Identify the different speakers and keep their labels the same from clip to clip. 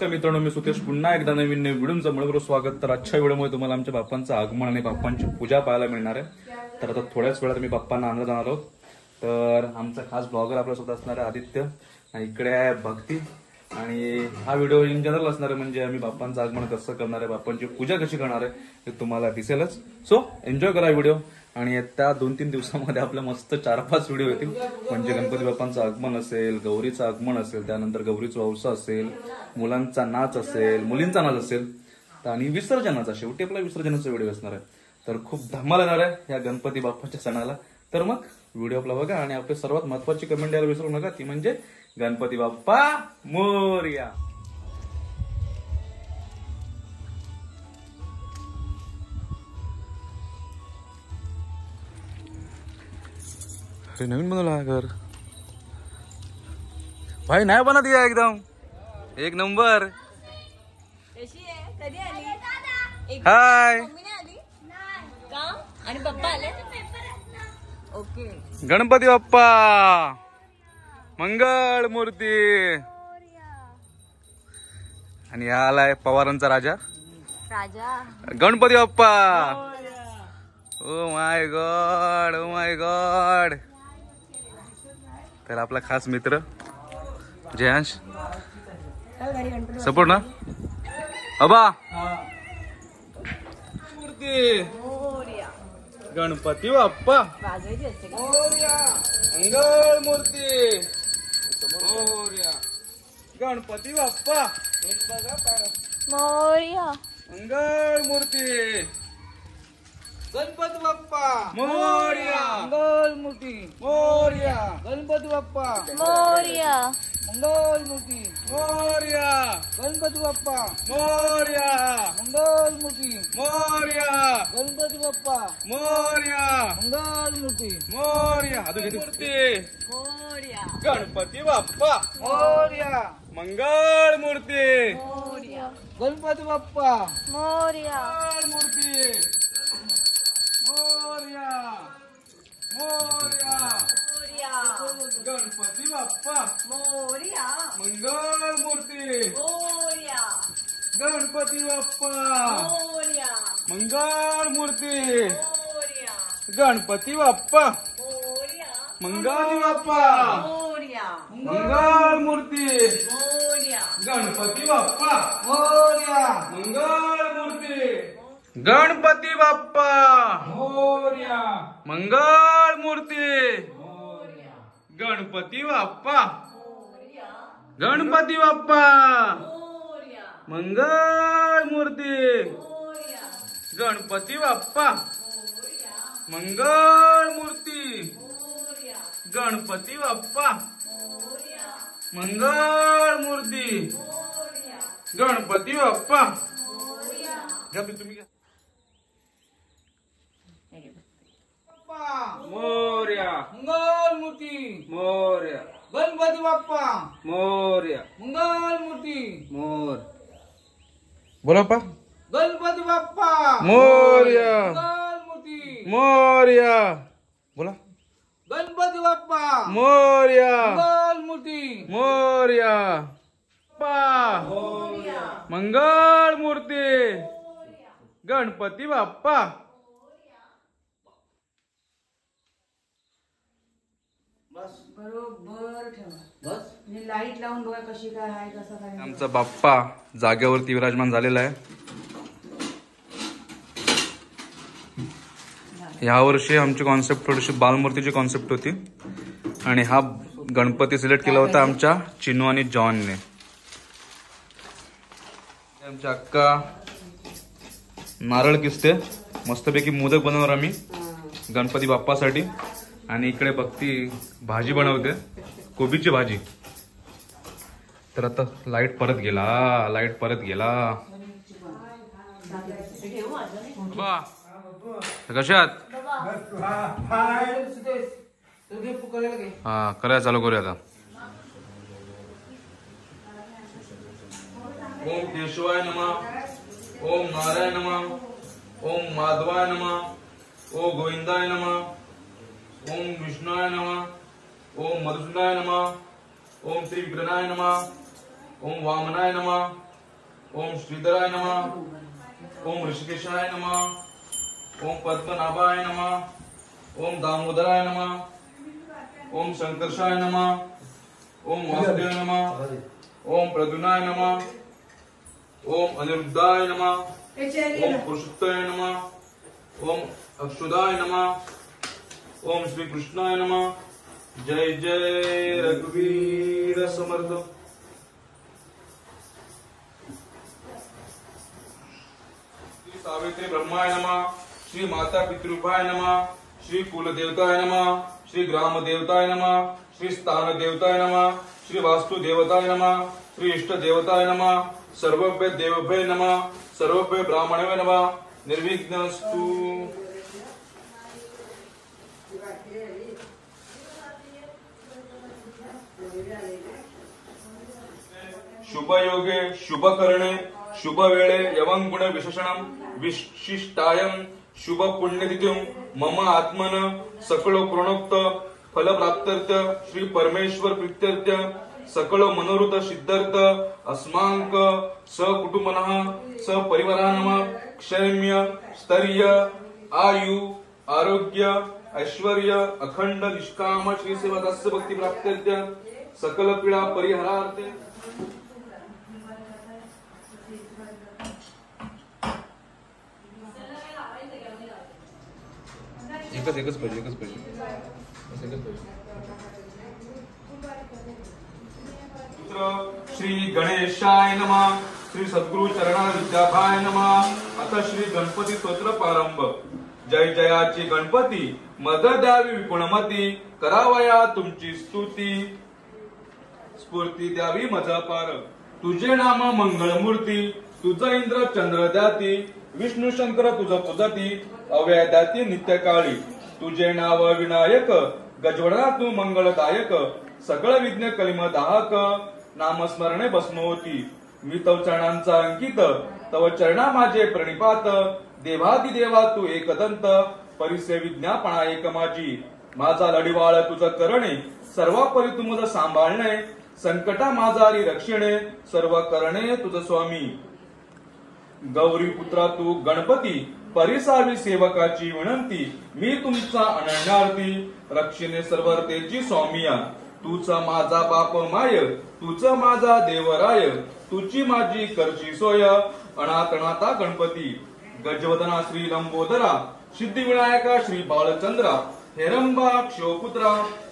Speaker 1: मित्रांनो, मी सुकेश पुन्हा एकदा नवीन व्हिडिओचं मनपूर्वक स्वागत. तर आजच्या व्हिडिओमध्ये तुम्हाला आमच्या बाप्पांचं आगमन आणि बाप्पांची पूजा पाहायला मिळणार आहे. तर आता थोड्याच वेळात मी बाप्पांना आणलं जाणार आहोत. तर आमचा खास ब्लॉगर आपल्यासोबत असणार आहे आदित्य, आणि इकडे आहे भक्ती. आणि हा व्हिडिओ इन जनरल असणार आहे, म्हणजे आम्ही बाप्पांचं आगमन कसं करणार आहे, बाप्पांची पूजा कशी करणार आहे हे तुम्हाला दिसेलच. सो एन्जॉय करा व्हिडिओ. आणि त्या 2-3 दिवसामध्ये आपल्या मस्त 4-5 व्हिडिओ येतील. म्हणजे गणपती बाप्पांचं आगमन असेल, गौरीचं आगमन असेल, त्यानंतर गौरीचं वौसा असेल, मुलांचा नाच असेल, मुलींचा नाच असेल, आणि विसर्जनाचा, शेवटी आपला विसर्जनाचा व्हिडिओ असणार आहे. तर खूप धमाल येणार आहे या गणपती बाप्पाच्या सणाला. तर मग व्हिडिओ आपला बघा, आणि आपली सर्वात महत्वाची कमेंट द्यायला विसरू नका, ती म्हणजे गणपती बाप्पा मोरया. अरे नवीन बनवला हा घर भाई, नाही बनत या एकदम एक नंबर. हाय
Speaker 2: आणि पप्पा आले. ओके.
Speaker 1: गणपती बाप्पा मंगळ मूर्ती. आणि हा आलाय पवारांचा राजा Ganpati Bappa. Oh my God, oh my God. तर आपला खास मित्र जयांश, सपोर्ट ना अबा. मूर्ती गणपती बाप्पा मंगळ मूर्ती. गणपती बाप्पा
Speaker 2: मोरया.
Speaker 1: मंगळ मूर्ती.
Speaker 3: गणपती बाप्पा
Speaker 1: मोरया.
Speaker 3: मंगल मूर्ती
Speaker 1: मोरया.
Speaker 3: गणपती बाप्पा
Speaker 2: मोरया.
Speaker 3: मंगल मूर्ती
Speaker 1: मोरया.
Speaker 3: गणपती बाप्पा
Speaker 1: मोरया.
Speaker 3: मंगल मूर्ती
Speaker 1: मोरया.
Speaker 3: गणपती बाप्पा
Speaker 1: मोरया.
Speaker 3: मंगल मूर्ती
Speaker 1: मोरया. अजून मूर्ती.
Speaker 2: मोरया.
Speaker 1: गणपती बाप्पा
Speaker 3: मोरया.
Speaker 1: मंगळ मूर्ती.
Speaker 2: मोरया.
Speaker 3: गणपती बाप्पा
Speaker 2: मोरया.
Speaker 1: मूर्ती. मोरया. मोरया. गणपती बाप्पा
Speaker 2: मोरया.
Speaker 1: मंगळ मूर्ती.
Speaker 2: मोरया.
Speaker 1: गणपती बाप्पा
Speaker 2: मोरया.
Speaker 1: मंगळ मूर्ती.
Speaker 2: मोरया.
Speaker 1: गणपती बाप्पा
Speaker 2: मोरया.
Speaker 1: मंगळ बाप्पा
Speaker 2: मोरया.
Speaker 1: मंगळ मूर्ती.
Speaker 2: मोरया.
Speaker 1: गणपती बाप्पा
Speaker 3: मोरया.
Speaker 1: मंगळ मूर्ती. गणपती बाप्पा
Speaker 3: मोरया.
Speaker 1: मंगळ मूर्ती. गणपती बाप्पा. गणपती बाप्पा मंगळ मूर्ती. गणपती बाप्पा मंगळ मूर्ती. गणपती बाप्पा मंगळ मूर्ती. गणपती बाप्पा. घ्या तुम्ही घ्या.
Speaker 3: मोरया. मंगल मूर्ती.
Speaker 1: मोरया.
Speaker 3: गणपती बाप्पा
Speaker 1: मोरया.
Speaker 3: मंगल मूर्ती.
Speaker 1: मोर. बोला पा.
Speaker 3: गणपती बाप्पा
Speaker 1: मोरया.
Speaker 3: मंगल मूर्ती.
Speaker 1: मोरया. बोला.
Speaker 3: गणपती बाप्पा
Speaker 1: मोरया.
Speaker 3: मंगल मूर्ती.
Speaker 1: मोरया. पा मंगळ मूर्ती. गणपती बाप्पा.
Speaker 4: बरोबर ठेवा. बस म्हणजे लाईट लावून बघा कशी काय आहे, कसं काय.
Speaker 1: आमचा बाप्पा जागेवरती विराजमान झालेला आहे. यावर्षी आमची कॉन्सेप्ट थोडीशी बालमूर्तीची कॉन्सेप्ट होती, आणि हा गणपती सिलेक्ट केला होता आमच्या चिनू आणि जॉनने. आमच्या अक्का नारळ किसते, मस्तपैकी मोदक बनवणार आम्ही गणपती बाप्पासाठी. आणि इकडे भक्ती भाजी बनवते, कोबीची भाजी. तर आता लाईट परत गेला, लाईट परत गेला. कशात हा करायला चालू करूया आता. ओम केशवाय नमः. ओम नारायण नमः. ओम माधवाय नमः. ओम गोविंदाय नमः. ओम विष्णुवाय नमः. ओम मधुसूदनाय नमः. ओम श्री विग्रहाय नमः. ओम वामनाय नमः. ओम श्रीधराय नमः, ओम ऋषिकेशाय नमः, ओम पद्मनाभाय नमः, ओम दामोदराय नमः, ओम शंकर्षाय नमः, ओम वासुदेवाय नमः, ओम प्रद्युम्नाय नमः, ओम अनिरुद्धाय नमः, ओम पुरुषोत्तमाय नमः, ओम अक्षुदाय नमः, ओम श्री कृष्णाय नमः। जय जय रघुवीर समर्थ। श्री सावित्री ब्रह्माय नमः, श्री माता पितृरूपाय नमः, श्री कुलदेवताय नमः, श्री ग्राम देवताय नमः, श्री स्थान देवताय नमः, श्री वास्तु देवताय नमः, श्री इष्ट देवताय नमः, सर्वभ्य देवभ्य नमः, सर्वभ्य ब्राह्मणे नमः। निर्विघ्नस्तु। शुभ योगे शुभ करणे शुभ वेळे यवं गुण विशेषणं विशिष्टायं शुभ पुण्यतिथ्यं मम आत्मन सकलो प्रणोक्त फल प्राप्त्यर्थ श्री परमेश्वर प्रीत्यर्थ सकलो मनोरथ सिद्धार्थ अस्मांक सकुटुंबनः सपरिवारानः क्षैम्य स्थैर्य आयु आरोग्य ऐश्वर्य अखंड निष्काम श्री सेवा दास्य भक्ती प्राप्त्यर्थ सकल पीडा परिहारार्थ। एकच पाहिजे श्री गणेशाय नमः, श्री सद्गुरु चरणा विद्याभाय नमः। आता श्री गणपती स्तोत्र प्रारंभ। जय जयाची गणपती मद द्यावी विपुणमती करावया तुमची स्तुती स्फूर्ती द्यावी मजा पार तुझे नाम मंगळमूर्ती तुझं इंद्र चंद्र द्याती विष्णू शंकर तुझं पूजती अव्यय द्याती नित्य काळी तुझे नाव विनायक गजवडा तू मंगलदायक सगळ विघ्न कलिम दाहक नामस्मरणे बसनोती मी तव चरणांचा अंकित तव चरणा माझे प्रणिपात देवादिदेवा तू एकदंत परिसे विज्ञापना एक माझा लढीवाळ तुझं करणे सर्व परी तू मुझ सांभाळणे संकटा माझारी रक्षणे सर्व करणे तुझ स्वामी गौरी पुत्रा तू गणपती परिसावी सेवकाची विनंती मी तुमचा अनन्यार्थी रक्षणे सर्वतेची स्वामिया तूच माझा बाप माय तूच माझा देवराय तुझी माझी करची सोय अनाथनाथा गणपती गजवदना श्री लंबोदरा सिद्धिविनायका श्री बाळचंद्रा हेरंबा क्षोपुत्रा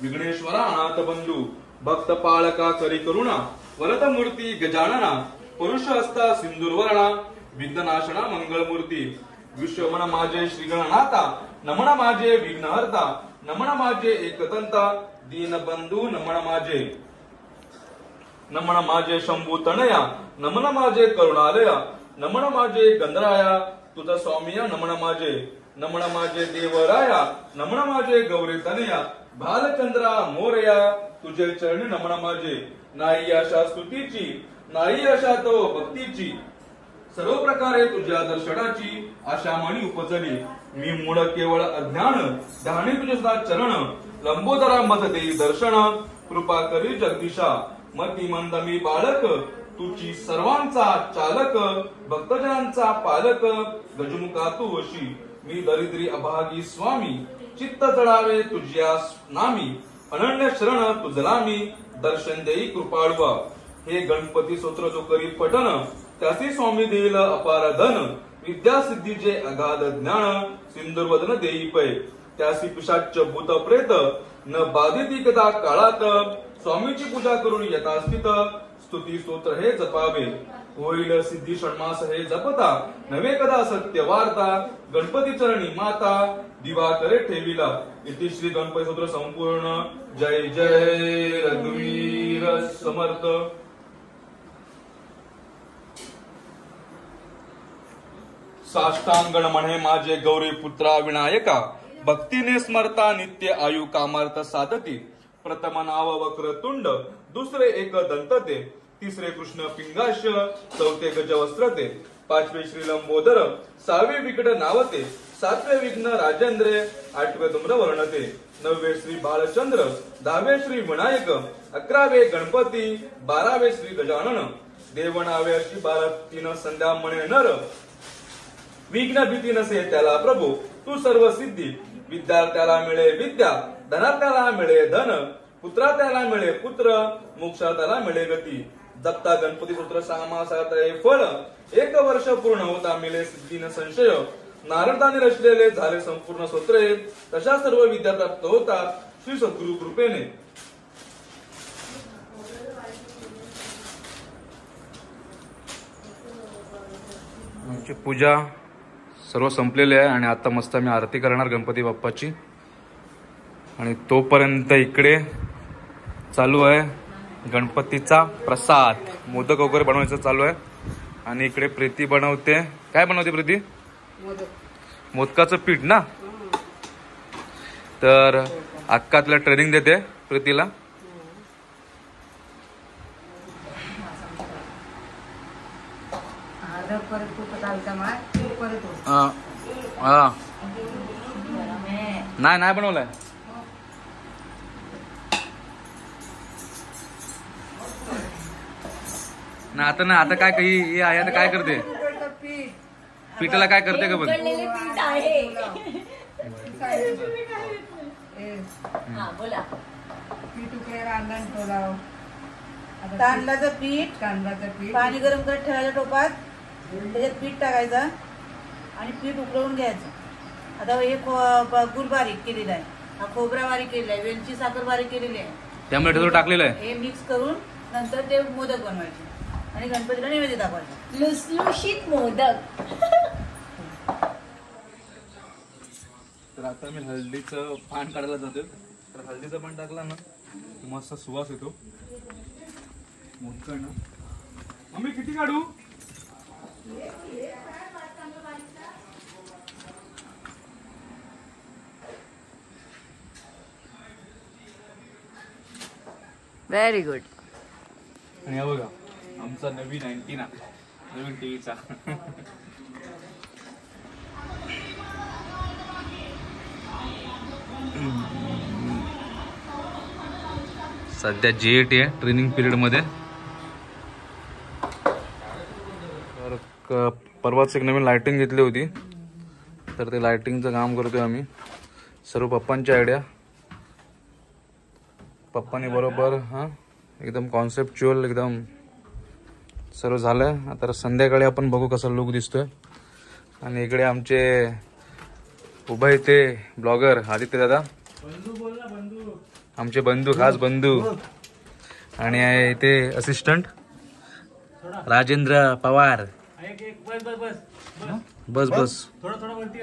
Speaker 1: विघ्नेश्वरा अनाथ बंधू भक्त पाळका करी करुणा वरद मूर्ती गजानना पुरुष असता सिंदूरवर्णा विघ्ननाशना मंगळमूर्ती विश्वमन माझे श्रीगणनाथा नमन माझे विघ्नहर्ता नमन माझे एकदंता दीनबंधू नमन माझे शंभू तनया नमन माझे करुणालया नमन माझे गंधराया तुझा स्वामिया नमन माझे देवराया नमन माझे गौरी तनया भालचंद्रा मोरया तुझे चरणी नमन माझे नाही आशा स्तुतीची नाही आशा तो भक्तीची सर्व प्रकारे तुझ्या दर्शनाची आशा मणी उपजली मी मूळ केवळ अज्ञान ध्यानी तुझ्या चरण लंबोदरा मत देई दर्शन कृपा करी जगदीशा मती मंद मी बाळक तुझी सर्वांचा चालक भक्तजनांचा पालक गजमुखा तू वशी मी दरिद्री अभागी स्वामी चित्त जडावे तुझ्या नामी अनन्य शरण तुझला मी दर्शन देई कृपाळवा हे गणपती स्तोत्र जो करी पठन त्याचे स्वामी देईल अपार धन विद्या सिद्धीचे अगाध ज्ञान सिंदूरवदन देई पै त्यासी पिशाच भूत प्रेत न बाधित कदा काळात स्वामीची पूजा करून यथास्थित स्तुती स्तोत्र हे जपावे होईल सिद्धी षण्मास हे जपता नवे कदा सत्य वार्ता गणपती चरणी माता दिवा करे ठेविला इति श्री गणपती स्तोत्र संपूर्ण जय जय रघुवीर समर्थ। साष्टांगण म्हणे माझे गौरी पुत्रा विनायका भक्तीने स्मरता नित्य आयु कामार्थ साधती प्रथम नाव वक्रतुंड दुसरे एक दंतते तिसरे कृष्ण पिंगाश चौथे गजवस्त्रते पाचवे श्री लंबोदर सहावे विकट नावते सातवे विघ्न राजेंद्रे आठवे धूम्र वर्णते नववे श्री बाळचंद्र दहावे श्री विनायक अकरावे गणपती बारावे श्री गजानन देवणावे अशी बालतीनं संध्या म्हणे नर. विघ्न भीती नसे त्याला प्रभू तू सर्व सिद्धी. विद्यार्थ्याला मिळे विद्या, धनार्थ्याला मिळे धन, पुत्रार्थ्याला मिळे पुत्र, मोक्षार्थ्याला मिळे गती. दत्ता गणपती सूत्र सामासात हे फळ. 1 वर्ष पूर्ण होता मिळे सिद्धीन संशय. नारदाने रचलेले झाले संपूर्ण स्तोत्रे. तशा सर्व विद्या प्राप्त होता श्री सद्गुरु कृपेने. आमची पूजा सर्व संपलेली आहे आणि आता मस्त आम्ही आरती करणार गणपती बाप्पाची. आणि तोपर्यंत इकडे चालू आहे गणपतीचा प्रसाद. मोदक वगैरे बनवायचं चालू आहे. आणि इकडे प्रीती बनवते. काय बनवते प्रीती? मोदकाचं पीठ ना. तर अक्का तिला ट्रेनिंग देते प्रीतीला. नाही बनवलंय. ना आता काय काही हे आहे. आता काय करते पीठाला? काय करते का बघ.
Speaker 2: पीठ आहे. हा बोला.
Speaker 4: तांदळाचं पीठ पाणी गरम करत ठेवायचं टोपात. त्याच्यात पीठ टाकायचं आणि पीठ उकळवून घ्यायचं. आता हे गुळ बारीक केलेला आहे, हा खोबरा बारीक केलेला आहे, वेलची साखर बारीक केलेली आहे,
Speaker 1: त्यामुळे थोडं टाकलेलं आहे.
Speaker 4: हे मिक्स करून नंतर ते मोदक बनवायचे आणि गणपतीला नैवेद्य दाखवायचं.
Speaker 2: लुसलुशीत मोदक.
Speaker 1: तर आता मी हळदीचं पान काढायला जातो. तर हळदीचं पान टाकला ना मस्त सुवास येतो. मोदक ना मम्मी किती काढू?
Speaker 2: Very good.
Speaker 1: आणि हा बघा आमचा नवीन अँटिना, नवीन टीव्हीचा. सध्या JET आहे ट्रेनिंग पिरियड मध्ये. तर परवाच एक नवीन लाइटिंग घेतली होती. तर ते लाइटिंगचं काम करतोय आम्ही. सर्व पप्पांची आयडिया. पप्पाने बरोबर एकदम कॉन्सेप्च्युअल एकदम सर्व झालंय. आता संध्याकाळी आपण बघू कसा लुक दिसतोय. आणि इकडे आमचे उभे इथे ब्लॉगर आदित्य दादा, आमचे बंधू, खास बंधू. आणि इथे असिस्टंट राजेंद्र पवार. बस बस
Speaker 3: थोडं वरती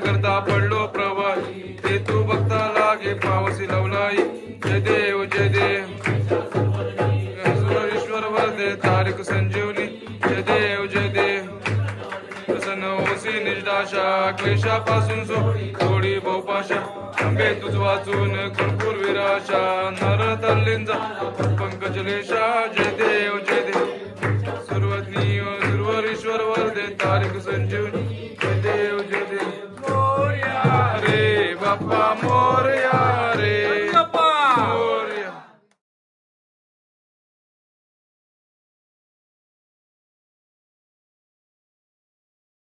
Speaker 1: करता पडलो प्रवाही ते तू बघता लागे पावसी लवलाई. जय देव ईश्वर वरदे शासन ओसी निष्ठाशा क्लेशापासून सोडी बहुपाशा आंबे तुझ वाचून कुरकुर विराशा नर तल्लींचा पंकजलेशा जय देव